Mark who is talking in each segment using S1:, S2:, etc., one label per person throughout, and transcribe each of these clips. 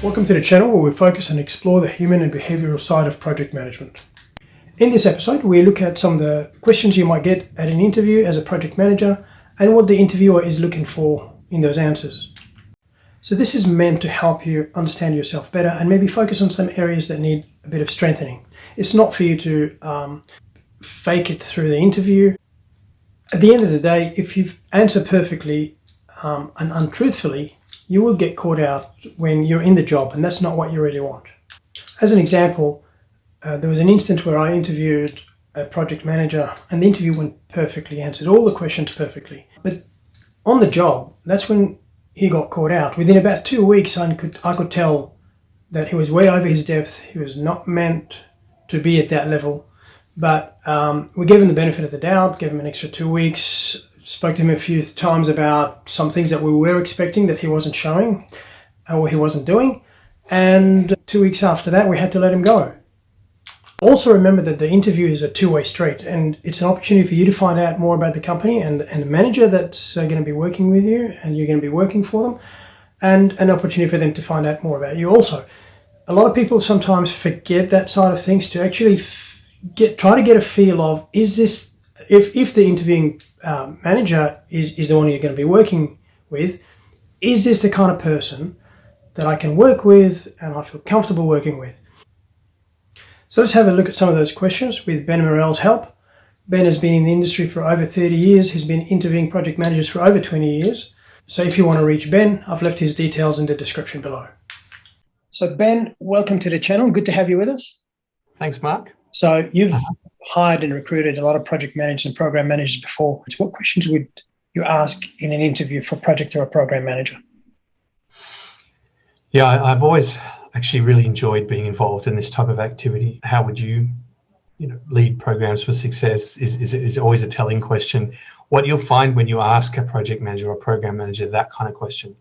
S1: Welcome to the channel where we focus and explore the human and behavioural side of project management. In this episode, we look at some of the questions you might get at an interview as a project manager and what the interviewer is looking for in those answers. So this is meant to help you understand yourself better and maybe focus on some areas that need a bit of strengthening. It's not for you to fake it through the interview. At the end of the day, if you answer perfectly and untruthfully, you will get caught out when you're in the job, and that's not what you really want. As an example, there was an instance where I interviewed a project manager and the interview went perfectly, answered all the questions perfectly. But on the job, that's when he got caught out. Within about 2 weeks, I could tell that he was way over his depth. He was not meant to be at that level. But we gave him the benefit of the doubt, gave him an extra 2 weeks, spoke to him a few times about some things that we were expecting that he wasn't showing or he wasn't doing. And 2 weeks after that, we had to let him go. Also remember that the interview is a two-way street, and it's an opportunity for you to find out more about the company and the manager that's going to be working with you and you're going to be working for them, and an opportunity for them to find out more about you also. A lot of people sometimes forget that side of things to actually try to get a feel of, is this, if the interviewing manager is the one you're going to be working with, is this the kind of person that I can work with and I feel comfortable working with? So let's have a look at some of those questions with Ben Morell's help. Ben has been in the industry for over 30 years. He's been interviewing project managers for over 20 years. So if you want to reach Ben, I've left his details in the description below. So Ben, welcome to the channel. Good to have you with us.
S2: Thanks, Mark.
S1: So you've hired and recruited a lot of project managers and program managers before. So what questions would you ask in an interview for a project or a program manager?
S2: Yeah, I've always actually really enjoyed being involved in this type of activity. How would you lead programs for success is always a telling question. What you'll find when you ask a project manager or program manager that kind of question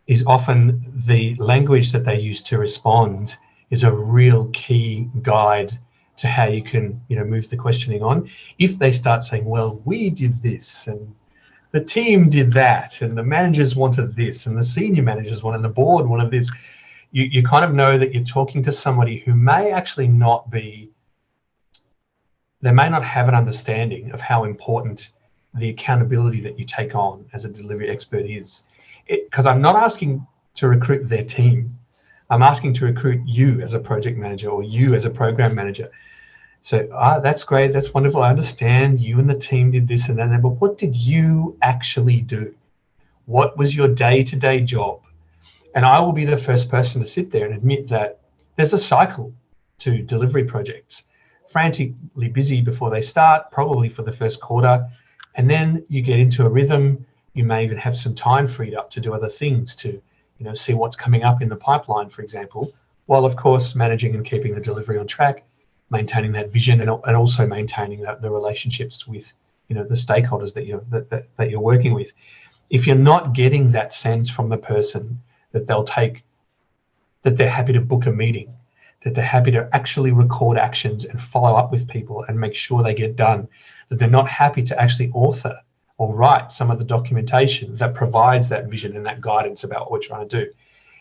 S2: is often the language that they use to respond is a real key guide to how you can move the questioning on. If they start saying, well, we did this and the team did that and the managers wanted this and the senior managers wanted, and the board wanted this, you kind of know that you're talking to somebody who may actually not be, they may not have an understanding of how important the accountability that you take on as a delivery expert is. Because I'm not asking to recruit their team. I'm asking to recruit you as a project manager or you as a program manager. So that's great, that's wonderful. I understand you and the team did this and that, but what did you actually do? What was your day-to-day job? And I will be the first person to sit there and admit that there's a cycle to delivery projects. Frantically busy before they start, probably for the first quarter, and then you get into a rhythm. You may even have some time freed up to do other things, to see what's coming up in the pipeline, for example, while of course managing and keeping the delivery on track, maintaining that vision, and also maintaining the relationships with the stakeholders that you're working with. If you're not getting that sense from the person that they're happy to book a meeting, that they're happy to actually record actions and follow up with people and make sure they get done, that they're not happy to actually author or write some of the documentation that provides that vision and that guidance about what we're trying to do.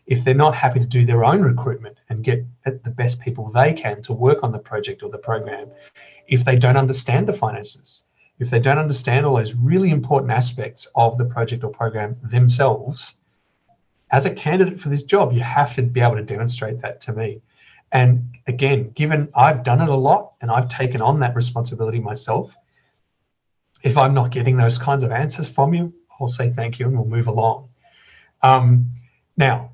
S2: If they're not happy to do their own recruitment and get the best people they can to work on the project or the program, if they don't understand the finances, if they don't understand all those really important aspects of the project or program themselves, as a candidate for this job, you have to be able to demonstrate that to me. And again, given I've done it a lot and I've taken on that responsibility myself, if I'm not getting those kinds of answers from you, I'll say thank you and we'll move along. Now,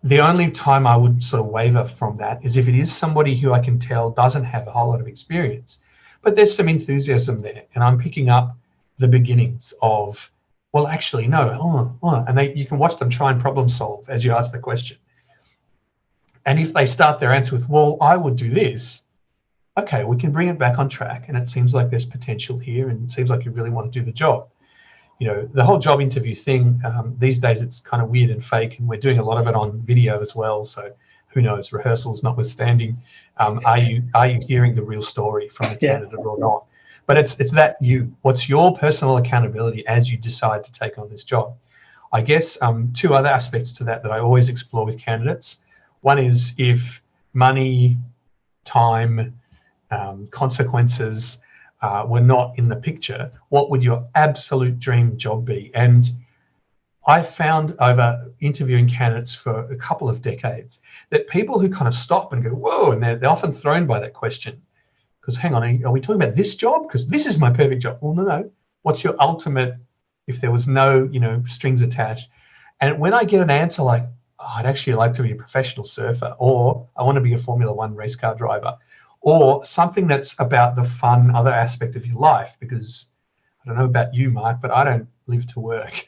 S2: the only time I would sort of waver from that is if it is somebody who I can tell doesn't have a whole lot of experience, but there's some enthusiasm there, and I'm picking up the beginnings of, well, actually, no, and you can watch them try and problem solve as you ask the question. And if they start their answer with, well, I would do this, okay, we can bring it back on track, and it seems like there's potential here, and it seems like you really want to do the job. The whole job interview thing, these days it's kind of weird and fake, and we're doing a lot of it on video as well, so who knows, rehearsals notwithstanding, are you hearing the real story from the candidate or not? But it's that what's your personal accountability as you decide to take on this job? I guess two other aspects to that I always explore with candidates. One is if money, time, consequences were not in the picture, what would your absolute dream job be? And I found over interviewing candidates for a couple of decades that people who kind of stop and go, whoa, and they're often thrown by that question. Because hang on, are we talking about this job? Because this is my perfect job. Well, no. What's your ultimate, if there was no, strings attached? And when I get an answer like, oh, I'd actually like to be a professional surfer, or I want to be a Formula One race car driver, or something that's about the fun other aspect of your life, because I don't know about you, Mark, but I don't live to work.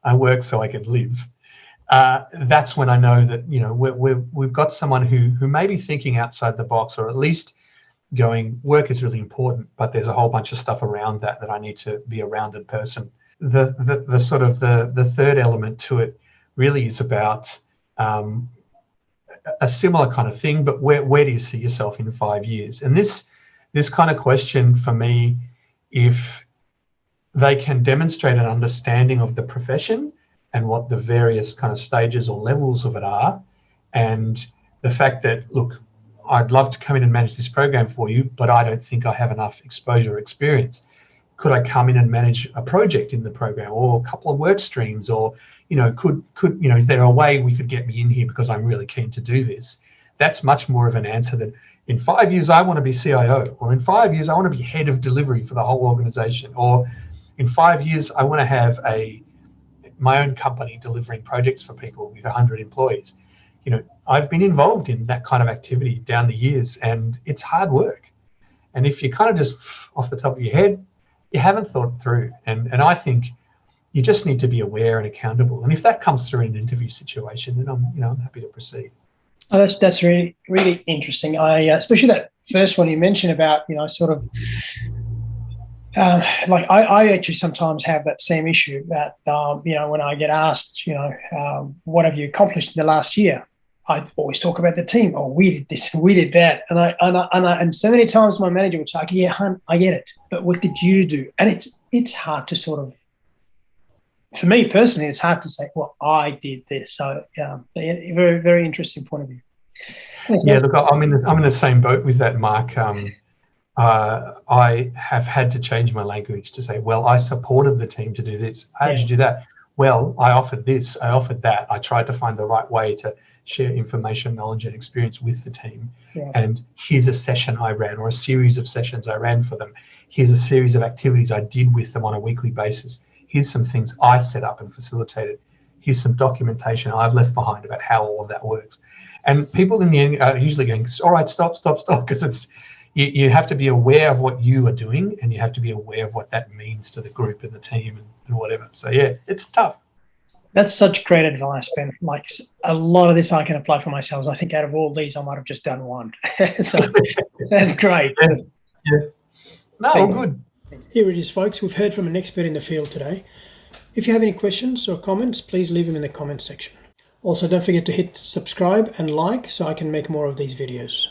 S2: I work so I can live. That's when I know that, we've got someone who may be thinking outside the box, or at least going, work is really important, but there's a whole bunch of stuff around that I need to be a rounded person. The sort of the third element to it really is about a similar kind of thing, but where do you see yourself in 5 years? And this kind of question for me, if they can demonstrate an understanding of the profession and what the various kind of stages or levels of it are, and the fact that, look, I'd love to come in and manage this program for you, but I don't think I have enough exposure or experience. Could I come in and manage a project in the program, or a couple of work streams, or could is there a way we could get me in here because I'm really keen to do this? That's much more of an answer than, in 5 years I want to be CIO, or in 5 years I want to be head of delivery for the whole organization, or in 5 years I want to have my own company delivering projects for people with 100 employees. I've been involved in that kind of activity down the years, and it's hard work. And if you kind of just off the top of your head, you haven't thought it through. And I think you just need to be aware and accountable. And if that comes through in an interview situation, then I'm happy to proceed.
S1: Oh, that's really, really interesting. I especially that first one you mentioned about, sort of I actually sometimes have that same issue that, when I get asked, what have you accomplished in the last year? I always talk about the team. Oh, we did this, we did that, and so many times my manager would say, "Yeah, hun, I get it, but what did you do?" And it's hard to sort of, for me personally, it's hard to say, "Well, I did this." So, very, very interesting point of view.
S2: Yeah, look, I'm in the same boat with that, Mark. I have had to change my language to say, well, I supported the team to do this. How did you do that? Well, I offered this, I offered that. I tried to find the right way to share information, knowledge, and experience with the team. Yeah. And here's a session I ran, or a series of sessions I ran for them. Here's a series of activities I did with them on a weekly basis. Here's some things I set up and facilitated. Here's some documentation I've left behind about how all of that works. And people in the end are usually going, all right, stop, because you have to be aware of what you are doing, and you have to be aware of what that means to the group and the team and whatever. So yeah, it's tough.
S1: That's such great advice, Ben. Like, a lot of this I can apply for myself. I think out of all these, I might have just done one. So that's great.
S2: Yeah. No, good.
S1: Here it is, folks. We've heard from an expert in the field today. If you have any questions or comments, please leave them in the comments section. Also, don't forget to hit subscribe and like so I can make more of these videos.